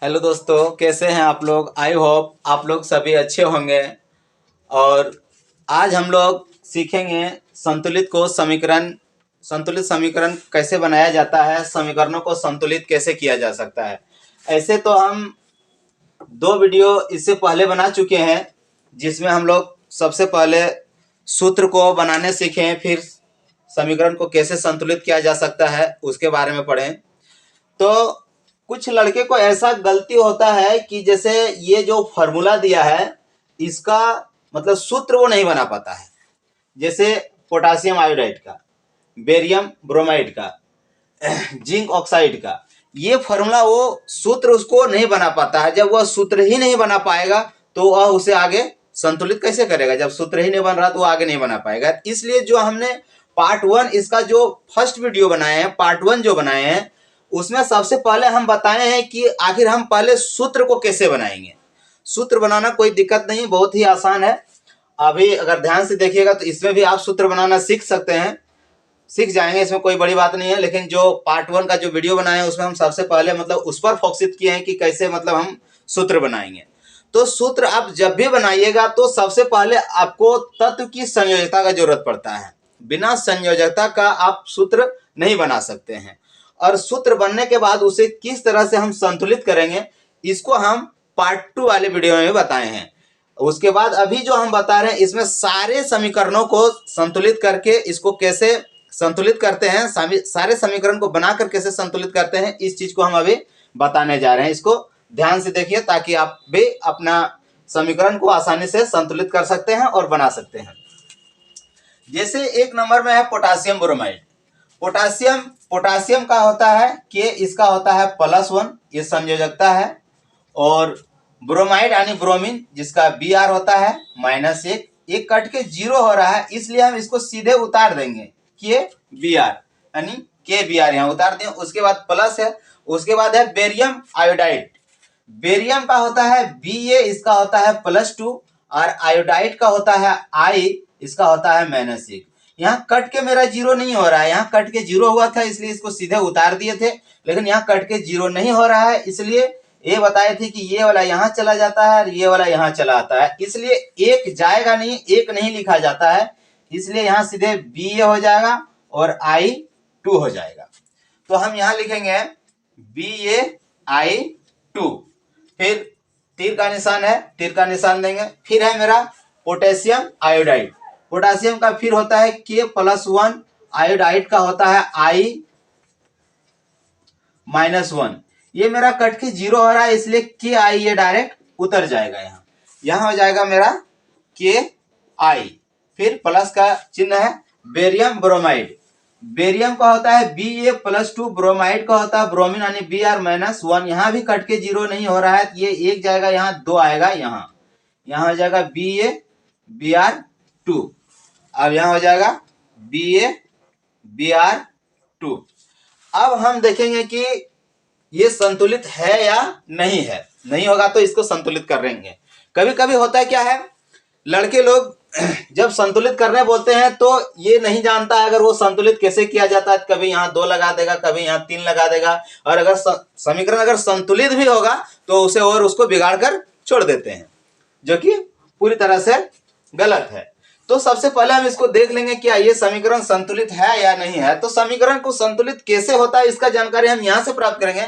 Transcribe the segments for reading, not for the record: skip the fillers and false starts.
Hello दोस्तों, कैसे हैं आप लोग। आई होप आप लोग सभी अच्छे होंगे। और आज हम लोग सीखेंगे संतुलित समीकरण कैसे बनाया जाता है, समीकरणों को संतुलित कैसे किया जा सकता है। ऐसे तो हम दो वीडियो इससे पहले बना चुके हैं, जिसमें हम लोग सबसे पहले सूत्र को बनाने सीखे, फिर समीकरण को कैसे संतुलित किया जा सकता है उसके बारे में पढ़ें। तो कुछ लड़के को ऐसा गलती होता है कि जैसे ये जो फॉर्मूला दिया है इसका मतलब सूत्र वो नहीं बना पाता है। जैसे पोटासियम आयोडाइड का, बेरियम ब्रोमाइड का, जिंक ऑक्साइड का, ये फॉर्मूला वो सूत्र उसको नहीं बना पाता है। जब वह सूत्र ही नहीं बना पाएगा तो वह उसे आगे संतुलित कैसे करेगा। जब सूत्र ही नहीं बन रहा तो वो आगे नहीं बना पाएगा। इसलिए जो हमने पार्ट 1 इसका जो फर्स्ट वीडियो बनाए हैं, पार्ट 1 जो बनाए हैं, उसमें सबसे पहले हम बताए हैं कि आखिर हम पहले सूत्र को कैसे बनाएंगे। सूत्र बनाना कोई दिक्कत नहीं, बहुत ही आसान है। अभी अगर ध्यान से देखिएगा तो इसमें भी आप सूत्र बनाना सीख सकते हैं, सीख जाएंगे, इसमें कोई बड़ी बात नहीं है। लेकिन जो पार्ट 1 का जो वीडियो बनाए हैं उसमें हम सबसे पहले मतलब उस पर फोकसित किए हैं कि कैसे मतलब हम सूत्र बनाएंगे। तो सूत्र आप जब भी बनाइएगा तो सबसे पहले आपको तत्व की संयोजकता का जरूरत पड़ता है। बिना संयोजकता का आप सूत्र नहीं बना सकते हैं। और सूत्र बनने के बाद उसे किस तरह से हम संतुलित करेंगे इसको हम पार्ट 2 वाले वीडियो में बताए हैं। उसके बाद अभी जो हम बता रहे हैं इसमें सारे समीकरणों को संतुलित करके इसको कैसे संतुलित करते हैं, सारे समीकरण को बनाकर कैसे संतुलित करते हैं, इस चीज को हम अभी बताने जा रहे हैं। इसको ध्यान से देखिए ताकि आप भी अपना समीकरण को आसानी से संतुलित कर सकते हैं और बना सकते हैं। जैसे एक नंबर में है पोटासियम ब्रोमाइड। पोटासियम का होता है कि इसका होता है +1, ये संयोजकता है। और ब्रोमाइड यानी ब्रोमीन जिसका Br होता है -1, एक कट के 0 हो रहा है, इसलिए हम इसको सीधे उतार देंगे कि Br यानी KBr यहाँ उतार दें। उसके बाद प्लस है, उसके बाद है बेरियम आयोडाइड। बेरियम का होता है Ba, इसका होता है +2, और आयोडाइड का होता है I, इसका होता है -1। यहाँ कट के मेरा 0 नहीं हो रहा है, यहाँ कट के 0 हुआ था इसलिए इसको सीधे उतार दिए थे, लेकिन यहाँ कट के 0 नहीं हो रहा है, इसलिए ये बताए थे कि ये वाला यहाँ चला जाता है और ये वाला यहाँ चला आता है, इसलिए एक जाएगा नहीं, एक नहीं लिखा जाता है, इसलिए यहाँ सीधे Ba हो जाएगा और I2 हो जाएगा। तो हम यहाँ लिखेंगे BaI2। फिर तीर का निशान है, तीर का निशान देंगे। फिर है मेरा पोटेशियम आयोडाइड। पोटेशियम का फिर होता है K+1, आयोडाइड का होता है I-1। ये मेरा कट के 0 हो रहा है इसलिए Ki ये डायरेक्ट उतर जाएगा, यहाँ हो जाएगा मेरा Ki। फिर प्लस का चिन्ह है बेरियम ब्रोमाइड। बेरियम का होता है Ba+2, ब्रोमाइड का होता है ब्रोमीन यानी Br-1। यहाँ भी कट के 0 नहीं हो रहा है, ये एक जाएगा, यहाँ 2 आएगा, यहाँ हो जाएगा Br2। अब यहाँ हो जाएगा Br2। अब हम देखेंगे कि ये संतुलित है या नहीं है। नहीं होगा तो इसको संतुलित कर लेंगे। कभी कभी होता है क्या है, लड़के लोग जब संतुलित करने बोलते हैं तो ये नहीं जानता है अगर वो संतुलित कैसे किया जाता है। कभी यहाँ 2 लगा देगा, कभी यहाँ 3 लगा देगा, और अगर समीकरण अगर संतुलित भी होगा तो उसे और उसको बिगाड़ कर छोड़ देते हैं, जो कि पूरी तरह से गलत है। तो सबसे पहले हम इसको देख लेंगे क्या ये समीकरण संतुलित है या नहीं है। तो समीकरण को संतुलित कैसे होता है इसका जानकारी हम यहाँ से प्राप्त करेंगे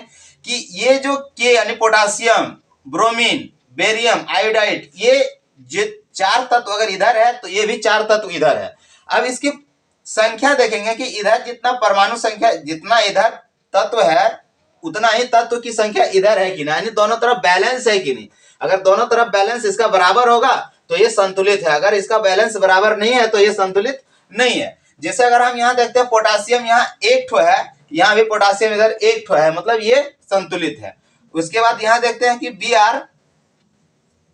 कि ये जो K यानी पोटासियम, ब्रोमीन, बेरियम, आयोडाइड, ये जो 4 तत्व अगर इधर है तो ये भी 4 तत्व इधर है। अब इसकी संख्या देखेंगे कि इधर जितना परमाणु संख्या, जितना इधर तत्व है उतना ही तत्व की संख्या इधर है कि नहीं, यानी दोनों तरफ बैलेंस है कि नहीं। अगर दोनों तरफ बैलेंस इसका बराबर होगा तो ये संतुलित है, अगर इसका बैलेंस बराबर नहीं है तो ये संतुलित नहीं है। जैसे अगर हम यहाँ देखते हैं पोटासियम यहाँ 1 ठो है, यहाँ भी पोटासियम इधर 1 ठो है, मतलब ये संतुलित है। उसके बाद यहाँ देखते हैं कि Br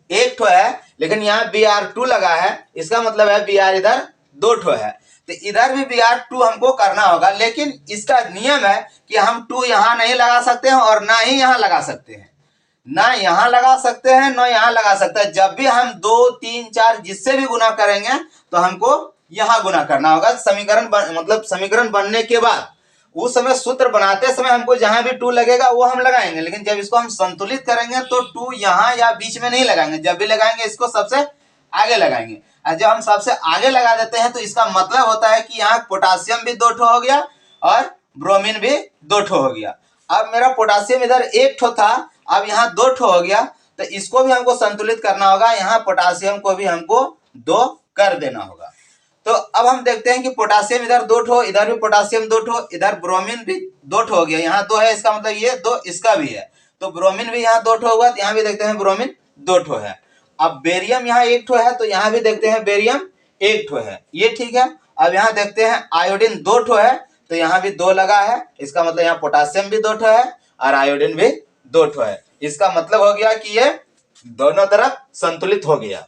1 ठो है लेकिन यहाँ Br2 लगा है, इसका मतलब है Br इधर 2 ठो है, तो इधर भी Br2 हमको करना होगा। लेकिन इसका नियम है कि हम 2 यहाँ नहीं लगा सकते हैं और ना ही यहाँ लगा सकते हैं, ना यहाँ लगा सकते हैं ना यहाँ लगा सकते हैं। जब भी हम 2, 3, 4 जिससे भी गुना करेंगे तो हमको यहाँ गुना करना होगा। समीकरण मतलब समीकरण बनने के बाद उस समय सूत्र बनाते समय हमको जहां भी 2 लगेगा वो हम लगाएंगे, लेकिन जब इसको हम संतुलित करेंगे तो 2 यहाँ या बीच में नहीं लगाएंगे, जब भी लगाएंगे इसको सबसे आगे लगाएंगे। और जब हम सबसे आगे लगा देते हैं तो इसका मतलब होता है कि यहाँ पोटासियम भी 2 ठो हो गया और ब्रोमीन भी 2 ठो हो गया। अब मेरा पोटासियम इधर 1 ठो था, अब यहाँ 2 ठो हो गया, तो इसको भी हमको संतुलित करना होगा, यहाँ पोटासियम को भी हमको 2 कर देना होगा। तो अब हम देखते हैं कि पोटासियम इधर 2 ठो, इधर भी पोटासियम 2 ठो, इधर ब्रोमीन भी 2 ठो हो गया, यहाँ 2 है, इसका मतलब ये 2 इसका भी है, तो ब्रोमीन भी यहाँ 2 ठो हुआ, तो यहाँ भी देखते हैं ब्रोमीन 2 ठो है। अब बेरियम यहाँ 1 ठो है, तो यहाँ भी देखते हैं बेरियम 1 ठो है, ये ठीक है। अब यहाँ देखते हैं आयोडीन 2 ठो है, तो यहाँ भी 2 लगा है, इसका मतलब यहाँ पोटासियम भी 2 ठो है और आयोडीन भी 2 ठो है। इसका मतलब हो गया कि ये दोनों तरफ संतुलित हो गया।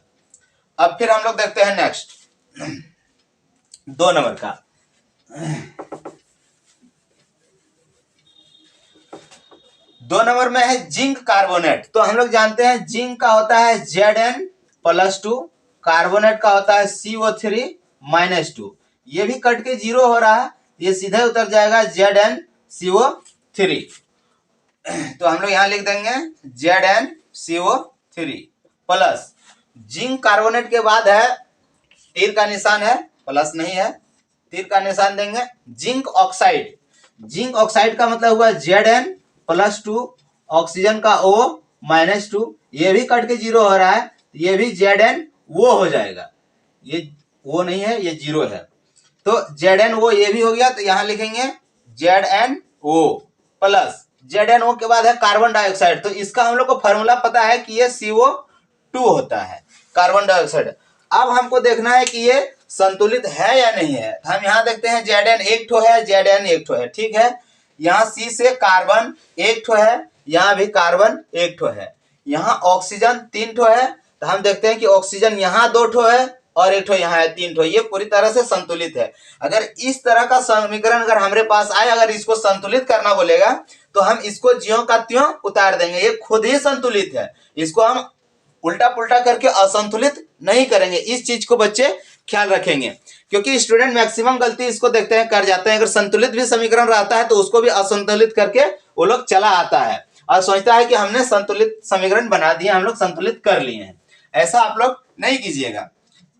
अब फिर हम लोग देखते हैं नेक्स्ट 2 नंबर का। 2 नंबर में है जिंक कार्बोनेट। तो हम लोग जानते हैं जिंक का होता है Zn+2, कार्बोनेट का होता है CO3-2। ये भी कट के 0 हो रहा है, ये सीधे उतर जाएगा ZnCO3। तो हम लोग यहां लिख देंगे ZnCO3 प्लस जिंक कार्बोनेट के बाद है तीर का निशान है, प्लस नहीं है, तीर का निशान देंगे जिंक ऑक्साइड। जिंक ऑक्साइड का मतलब हुआ Zn+2, ऑक्सीजन का O-2, ये भी कट के 0 हो रहा है, ये भी ZnO हो जाएगा, ये वो नहीं है, ये 0 है, तो ZnO ये भी हो गया, तो यहां लिखेंगे ZnO प्लस ZnO के बाद है कार्बन डाइऑक्साइड। तो इसका हम लोग को फॉर्मूला पता है कि ये CO2 होता है, कार्बन डाइऑक्साइड। अब हमको देखना है कि ये संतुलित है या नहीं है। हम यहाँ देखते हैं Zn 1 ठो है, Zn 1 ठो है, ठीक है। यहाँ C से कार्बन 1 ठो है, यहाँ भी कार्बन 1 ठो है, यहाँ ऑक्सीजन 3 ठो है, तो हम देखते हैं कि ऑक्सीजन यहाँ 2 ठो है और 1 ठो यहाँ है, 3 ठो, ये पूरी तरह से संतुलित है। अगर इस तरह का समीकरण अगर हमारे पास आए, अगर इसको संतुलित करना बोलेगा तो हम इसको ज्यों का त्यों उतार देंगे, ये खुद ही संतुलित है, इसको हम उल्टा पुल्टा करके असंतुलित नहीं करेंगे। इस चीज को बच्चे ख्याल रखेंगे, क्योंकि स्टूडेंट मैक्सिमम गलती इसको देखते हैं कर जाते हैं। अगर संतुलित भी समीकरण रहता है तो उसको भी असंतुलित करके वो लोग चला आता है और सोचता है कि हमने संतुलित समीकरण बना दिए, हम लोग संतुलित कर लिए हैं। ऐसा आप लोग नहीं कीजिएगा।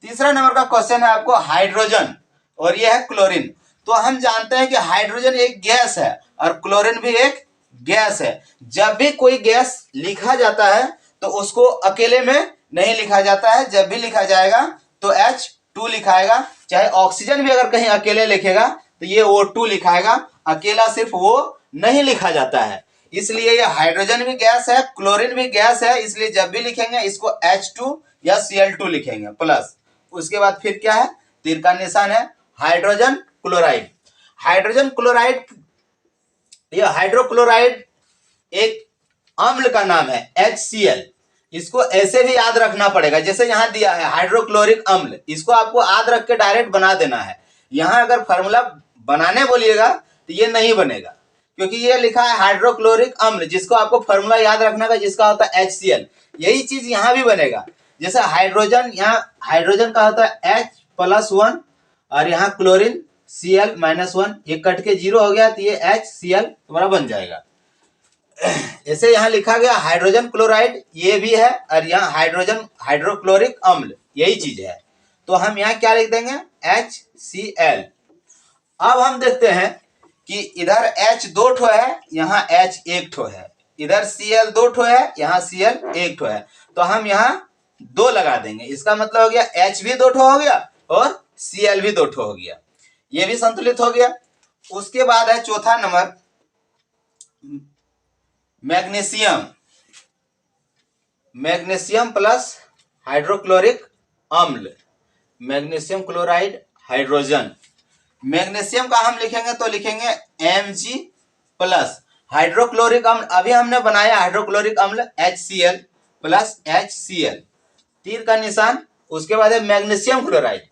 तीसरा नंबर का क्वेश्चन है आपको हाइड्रोजन और यह है क्लोरीन। तो हम जानते हैं कि हाइड्रोजन एक गैस है और क्लोरीन भी एक गैस है। जब भी कोई गैस लिखा जाता है तो उसको अकेले में नहीं लिखा जाता है, जब भी लिखा जाएगा तो H2 लिखाएगा। चाहे ऑक्सीजन भी अगर कहीं अकेले लिखेगा तो ये O2 लिखाएगा, अकेला सिर्फ वो नहीं लिखा जाता है। इसलिए ये हाइड्रोजन भी गैस है, क्लोरीन भी गैस है, इसलिए जब भी लिखेंगे इसको H2 या Cl2 लिखेंगे प्लस। उसके बाद फिर क्या है, तीर का निशान है हाइड्रोजन क्लोराइड। हाइड्रोजन क्लोराइड, यह हाइड्रोक्लोराइड एक अम्ल का नाम है HCl। इसको ऐसे भी याद रखना पड़ेगा, जैसे यहां दिया है हाइड्रोक्लोरिक अम्ल, इसको आपको याद रख के डायरेक्ट बना देना है। यहां अगर फॉर्मूला बनाने बोलिएगा तो ये नहीं बनेगा, क्योंकि ये लिखा है हाइड्रोक्लोरिक अम्ल, जिसको आपको फॉर्मूला याद रखना का, जिसका होता है HCl। यही चीज यहां भी बनेगा। जैसे हाइड्रोजन, यहाँ हाइड्रोजन का होता है H+1 और यहाँ क्लोरीन Cl-1, ये कट के 0 हो गया तो ये HCl तुम्हारा बन जाएगा। ऐसे यहाँ लिखा गया हाइड्रोजन क्लोराइड, ये भी है, और यहाँ हाइड्रोजन हाइड्रोक्लोरिक अम्ल, यही चीज है। तो हम यहाँ क्या लिख देंगे HCl। अब हम देखते हैं कि इधर H 2 ठो है, यहाँ H 1 ठो है, इधर Cl 2 ठो है, यहाँ Cl 1 ठो है, तो हम यहाँ 2 लगा देंगे। इसका मतलब हो गया H भी 2 ठो हो गया और Cl भी 2 ठो हो गया, ये भी संतुलित हो गया। उसके बाद है चौथा number magnesium. Magnesium plus hydrochloric अम्ल, मैग्नीशियम क्लोराइड हाइड्रोजन। मैग्नीशियम का हम लिखेंगे तो लिखेंगे Mg प्लस हाइड्रोक्लोरिक अम्ल, अभी हमने बनाया हाइड्रोक्लोरिक अम्ल HCl प्लस HCl, तीर का निशान। उसके बाद है मैग्नीशियम क्लोराइड।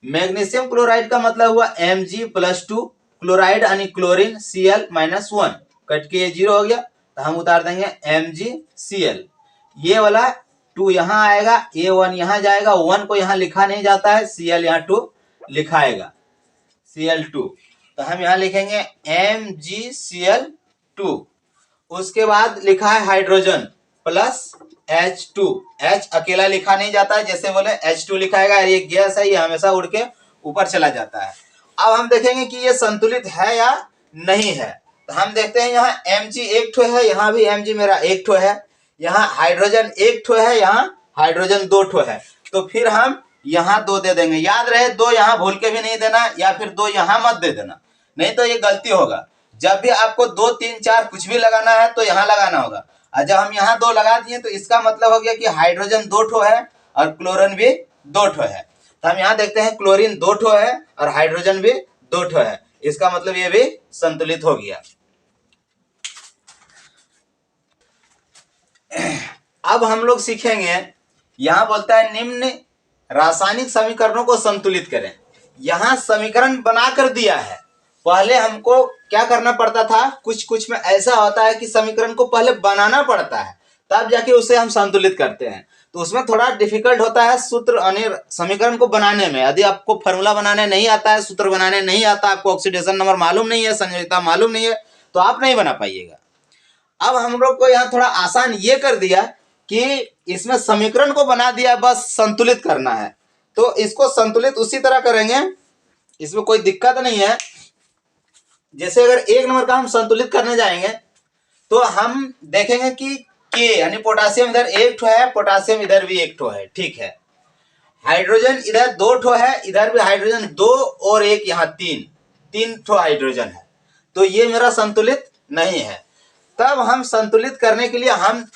मैग्नीशियम क्लोराइड का मतलब हुआ Mg+2, क्लोराइड यानी क्लोरीन Cl-1, कट के ये 0 हो गया तो हम उतार देंगे MgCl। ये वाला 2 यहाँ आएगा, A1 यहाँ जाएगा, 1 को यहाँ लिखा नहीं जाता है, Cl यहाँ 2 लिखाएगा, Cl2। तो हम यहाँ लिखेंगे MgCl2। उसके बाद लिखा है हाइड्रोजन प्लस H2। H अकेला लिखा नहीं जाता है, जैसे बोले H2 लिखाएगा, ये गैस है, ये हमेशा उड़ के ऊपर चला जाता है। अब हम देखेंगे कि ये संतुलित है या नहीं है। तो हम देखते हैं यहाँ Mg एक ठो है, यहाँ भी Mg मेरा एक ठो है, यहाँ हाइड्रोजन एक ठो है, यहाँ हाइड्रोजन दो ठो है। तो फिर हम यहाँ 2 दे देंगे। याद रहे 2 यहाँ भूल के भी नहीं देना, या फिर 2 यहाँ मत दे देना, नहीं तो ये गलती होगा। जब भी आपको 2, 3, 4 कुछ भी लगाना है तो यहाँ लगाना होगा। और जब हम यहाँ 2 लगा दिए तो इसका मतलब हो गया कि हाइड्रोजन 2 ठो है और क्लोरीन भी 2 ठो है। तो हम यहाँ देखते हैं क्लोरीन 2 ठो है और हाइड्रोजन भी 2 ठो है, इसका मतलब ये भी संतुलित हो गया। अब हम लोग सीखेंगे, यहां बोलता है निम्न रासायनिक समीकरणों को संतुलित करें। यहां समीकरण बनाकर दिया है, पहले हमको क्या करना पड़ता था, कुछ में ऐसा होता है कि समीकरण को पहले बनाना पड़ता है, तब जाके उसे हम संतुलित करते हैं। तो उसमें थोड़ा डिफिकल्ट होता है सूत्र यानी समीकरण को बनाने में। यदि आपको फॉर्मूला बनाने नहीं आता है, सूत्र बनाने नहीं आता, आपको ऑक्सीडेशन नंबर मालूम नहीं है, संयोजकता मालूम नहीं है, तो आप नहीं बना पाइएगा। अब हम लोग को यहाँ थोड़ा आसान ये कर दिया कि इसमें समीकरण को बना दिया, बस संतुलित करना है। तो इसको संतुलित उसी तरह करेंगे, इसमें कोई दिक्कत नहीं है। जैसे अगर 1 नंबर का हम संतुलित करने जाएंगे तो हम देखेंगे कि K यानी पोटासियम इधर एक ठो है, पोटासियम इधर भी एक ठो है, ठीक है। हाइड्रोजन इधर 2 ठो है, इधर भी हाइड्रोजन 2 और 1 यहाँ 3 ठो हाइड्रोजन है। तो ये मेरा संतुलित नहीं है। तब हम संतुलित करने के लिए हम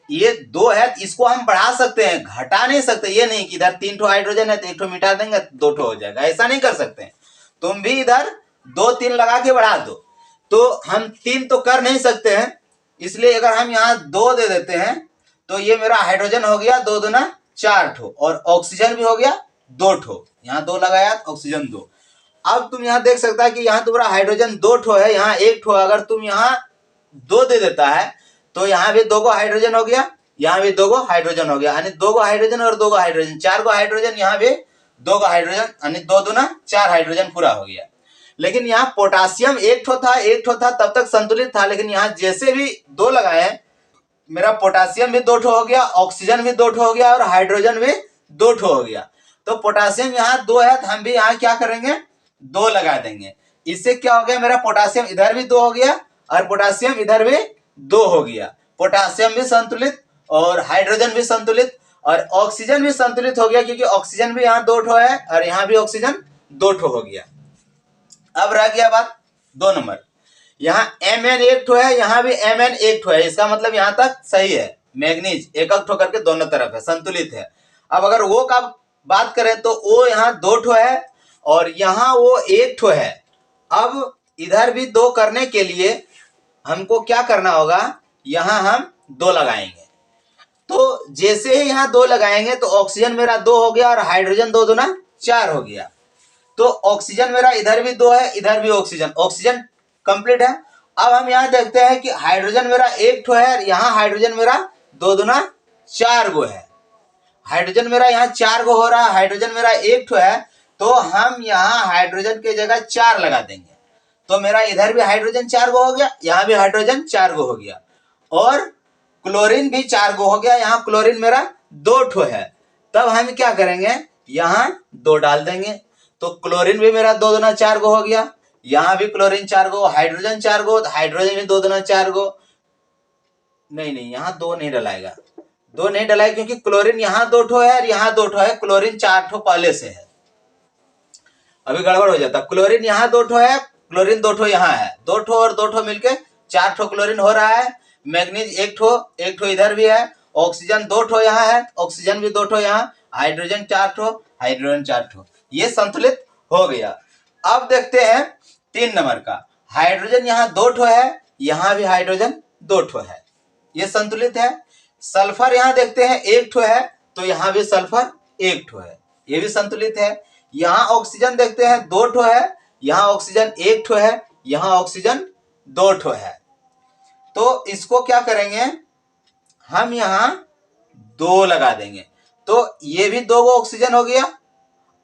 ये 2 है, इसको हम बढ़ा सकते हैं, घटा नहीं सकते। ये नहीं कि इधर 3 ठो हाइड्रोजन है तो 1 ठो मिटा देंगे 2 ठो हो जाएगा, ऐसा नहीं कर सकते। तुम भी इधर 2, 3 लगा के बढ़ा दो, तो हम 3 तो कर नहीं सकते हैं, इसलिए अगर हम यहाँ 2 दे देते हैं तो ये मेरा हाइड्रोजन हो गया 2 दूना 4 ठो, और ऑक्सीजन भी हो गया 2 ठो। यहाँ 2 लगाया, ऑक्सीजन 2। अब तुम यहाँ देख सकता है कि यहाँ तुम्हारा हाइड्रोजन 2 ठो है, यहाँ 1 ठो। अगर तुम यहाँ 2 दे देता है तो यहाँ भी 2 गो हाइड्रोजन हो गया, यहाँ भी 2 गो हाइड्रोजन हो गया, यानी 2 गो हाइड्रोजन और 2 गो हाइड्रोजन, 4 गो हाइड्रोजन, यहाँ भी 2 गो हाइड्रोजन, यानी 2 दूना 4 हाइड्रोजन पूरा हो गया। लेकिन यहाँ पोटासियम एक ठो था, तब तक संतुलित था। लेकिन यहाँ जैसे भी 2 लगाए, मेरा पोटासियम भी 2 ठो हो गया, ऑक्सीजन भी 2 ठो हो गया और हाइड्रोजन भी 2 ठो हो गया। तो पोटासियम यहाँ 2 है तो हम भी यहाँ क्या करेंगे, 2 लगा देंगे। इससे क्या हो गया, मेरा पोटासियम इधर भी 2 हो गया और पोटासियम इधर भी 2 हो गया। पोटासियम भी संतुलित और हाइड्रोजन भी संतुलित और ऑक्सीजन भी संतुलित हो गया, क्योंकि ऑक्सीजन भी यहाँ 2 ठो है और यहाँ भी ऑक्सीजन 2 ठो हो गया। अब रह गया बात 2 नंबर, यहाँ Mn एक ठो है, यहाँ भी Mn एक ठो है, इसका मतलब यहाँ तक सही है। मैग्नीज एक ठो करके दोनों तरफ है, संतुलित है। अब अगर वो का बात करें तो वो यहाँ 2 ठो है और यहाँ वो 1 ठो है। अब इधर भी 2 करने के लिए हमको क्या करना होगा, यहाँ हम 2 लगाएंगे। तो जैसे ही यहाँ 2 लगाएंगे तो ऑक्सीजन मेरा 2 हो गया और हाइड्रोजन 2 दूना 4 हो गया। तो ऑक्सीजन मेरा इधर भी 2 है, इधर भी ऑक्सीजन कंप्लीट है। अब हम यहाँ देखते हैं कि हाइड्रोजन मेरा 1 ठो है, यहाँ हाइड्रोजन मेरा 2 दूना 4 गो है। हाइड्रोजन मेरा यहाँ 4 गो हो रहा है, हाइड्रोजन मेरा 1 ठो है, तो हम यहाँ हाइड्रोजन के जगह 4 लगा देंगे। तो मेरा इधर भी हाइड्रोजन 4 गो हो गया, यहाँ भी हाइड्रोजन 4 गो हो गया और क्लोरीन भी 4 गो हो गया, यहाँ क्लोरीन मेरा 2 ठो है। तब हम क्या करेंगे, यहाँ 2 डाल देंगे। तो क्लोरीन भी मेरा 2 दूना 4 गो हो गया, यहाँ भी क्लोरीन 4 गो, हाइड्रोजन 4 गो, हाइड्रोजन भी 2 दूना 4 गो। नहीं, यहाँ 2 नहीं डलाएगा, 2 नहीं डलाएगा, क्योंकि क्लोरीन यहाँ 2 ठो है और यहाँ 2 ठो है, क्लोरीन 4 ठो पहले से है। अभी गड़बड़ हो जाता, क्लोरीन यहाँ 2 ठो है, क्लोरीन 2 ठो यहाँ है, 2 ठो और 2 ठो मिलके 4 ठो क्लोरीन हो रहा है। मैग्नीज 1 ठो इधर भी है, ऑक्सीजन 2 ठो यहाँ है, ऑक्सीजन भी 2 ठो यहाँ, हाइड्रोजन 4 ठो, हाइड्रोजन 4 ठो, ये संतुलित हो गया। अब देखते हैं 3 नंबर का, हाइड्रोजन यहाँ 2 ठो है, यहाँ भी हाइड्रोजन 2 ठो है, ये संतुलित है। सल्फर यहाँ देखते हैं 1 ठो है, तो यहाँ भी सल्फर 1 ठो है, ये भी संतुलित है। यहाँ ऑक्सीजन देखते हैं 2 ठो है, यहाँ ऑक्सीजन 1 ठो है, यहाँ ऑक्सीजन 2 ठो है। तो इसको क्या करेंगे, हम यहाँ 2 लगा देंगे। तो ये भी 2 गो ऑक्सीजन हो गया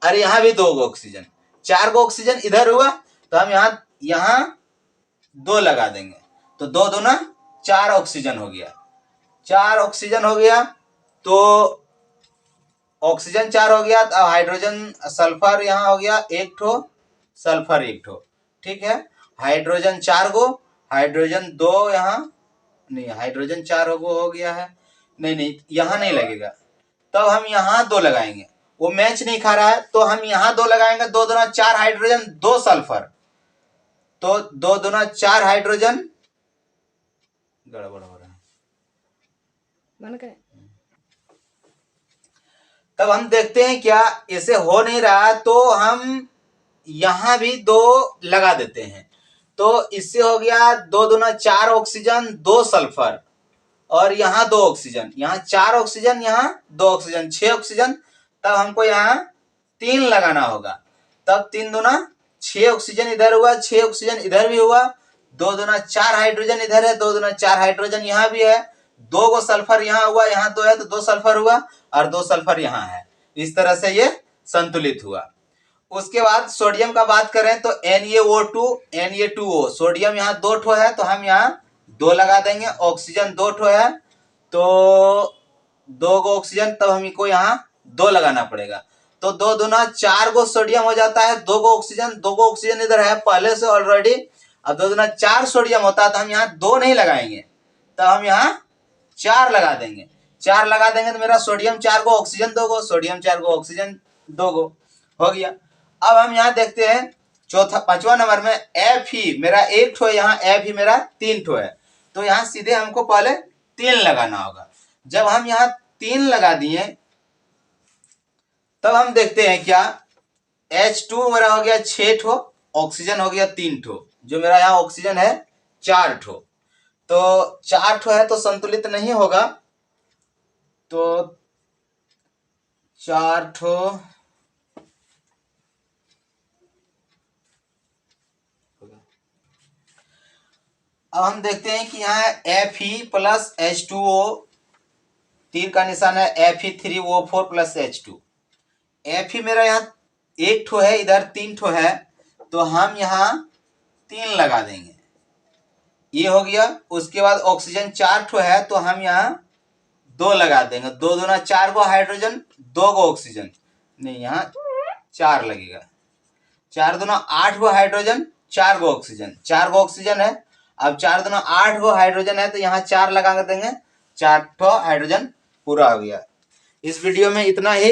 और यहाँ भी 2 गो ऑक्सीजन, 4 गो ऑक्सीजन इधर हुआ, तो हम यहाँ 2 लगा देंगे, तो 2 दूना 4 ऑक्सीजन हो गया। 4 ऑक्सीजन हो गया, तो ऑक्सीजन 4 हो गया, तो हाइड्रोजन सल्फर यहाँ हो गया 1 ठो, सल्फर 1 ठो, ठीक है। हाइड्रोजन 4 गो, हाइड्रोजन 2 यहाँ नहीं, हाइड्रोजन 4 हो गया है, नहीं यहाँ नहीं लगेगा, तब हम यहाँ 2 लगाएंगे। वो मैच नहीं खा रहा है, तो हम यहाँ 2 लगाएंगे। 2 दूना 4 हाइड्रोजन 2 सल्फर, तो 2 दूना 4 हाइड्रोजन, गड़बड़ हो रहा है, बंद करें। तब हम देखते हैं क्या इसे हो नहीं रहा, तो हम यहां भी 2 लगा देते हैं। तो इससे हो गया 2 दूना 4 ऑक्सीजन 2 सल्फर, और यहाँ 2 ऑक्सीजन, यहाँ 4 ऑक्सीजन, यहाँ 2 ऑक्सीजन, 6 ऑक्सीजन। तब हमको यहाँ 3 लगाना होगा, तब 3 दूना 6 ऑक्सीजन इधर हुआ, 6 ऑक्सीजन इधर भी हुआ, 2 दूना 4 हाइड्रोजन इधर है, 2 दूना 4 हाइड्रोजन यहाँ भी है, 2 गो सल्फर यहाँ हुआ, यहाँ 2 है तो 2 सल्फर हुआ, और 2 सल्फर यहाँ है। इस तरह से ये संतुलित हुआ। उसके बाद सोडियम का बात करें तो NaO2 Na2O, सोडियम यहाँ 2 ठो है, तो हम यहाँ 2 लगा देंगे। ऑक्सीजन 2 ठो है, तो 2 गो ऑक्सीजन, तब हमको यहाँ 2 लगाना पड़ेगा। तो 2 दूना 4 गो सोडियम हो जाता है, 2 गो ऑक्सीजन, 2 गो ऑक्सीजन इधर है पहले से ऑलरेडी। अब 2 दूना 4 सोडियम होता है, तो हम यहाँ 2 नहीं लगाएंगे, तो हम यहाँ 4 लगा देंगे। 4 लगा देंगे तो मेरा सोडियम 4 गो, ऑक्सीजन 2 गो, सोडियम 4 गो, ऑक्सीजन 2 गो हो गया। अब हम यहाँ देखते हैं पांचवा नंबर में एफ ही मेरा 1 ठो, यहाँ एफ ही मेरा 3 ठो है, तो यहाँ सीधे हमको पहले 3 लगाना होगा। जब हम यहाँ 3 लगा दिए, तब हम देखते हैं क्या H2 मेरा हो गया 6 ठो, ऑक्सीजन हो गया 3 ठो, जो मेरा यहाँ ऑक्सीजन है 4 ठो, तो 4 ठो है तो संतुलित नहीं होगा, तो 4 ठो अब हम देखते हैं कि यहाँ Fe प्लस H2O, तीर का निशान है, Fe3O4 प्लस H2। Fe मेरा यहाँ 1 ठो है, इधर 3 ठो है, तो हम यहाँ 3 लगा देंगे, ये हो गया। उसके बाद ऑक्सीजन 4 ठो है, तो हम यहाँ 2 लगा देंगे। 2 दूना 4 गो हाइड्रोजन, 2 गो ऑक्सीजन, नहीं यहाँ 4 लगेगा। 4 दूना 8 गो हाइड्रोजन, 4 गो ऑक्सीजन, 4 गो ऑक्सीजन है। अब 4 दूना 8 गो हाइड्रोजन है, तो यहाँ 4 लगा देंगे, 4 ठो हाइड्रोजन पूरा हो गया। इस वीडियो में इतना ही।